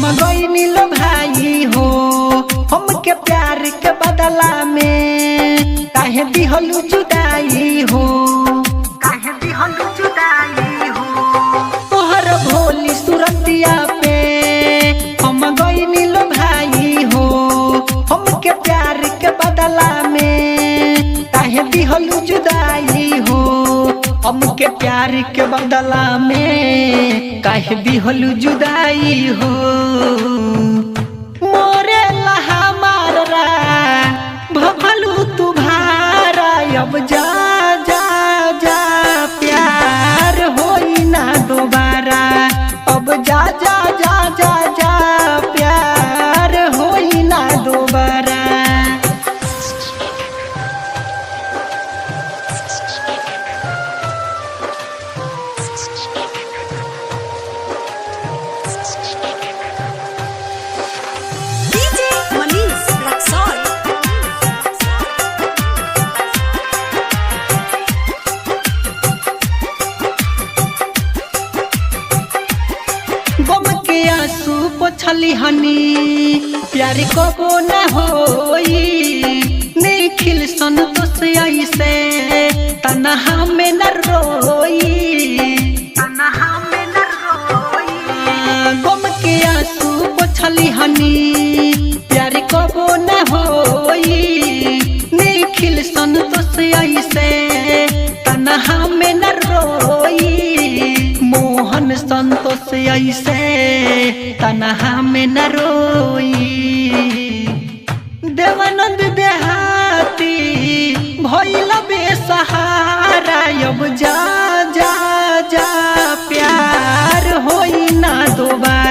गईनी लो भाई हो हमके प्यार के बदला में काहे दिहलु जुदाई हो तोहर भोली सुरतिया पे हम गईनी लो भाई हो हमके प्यार के बदला में काहे दिहलु जुदाई हो हमके प्यार के बदला में काहे दिहलु जुदाई हो मोरे लहा मारा भभलू तू भारा अब जा जा जा प्यार होई ना दोबारा अब जा जा जा जा जा प्यार होई ना दोबारा पोछली हनी प्यार कबो न होई निखिल संतोष ऐसे तन्हा में न रोई गम के आंसू पोछली हनी प्यार कबो न होई निखिल संतोष ऐसे तन्हा में न रोई मोहन संतोष ऐसे तन्हा में न रोई देवानंद देहाती भइल बेसहारा अब जा जा जा प्यार होई ना दोबारा।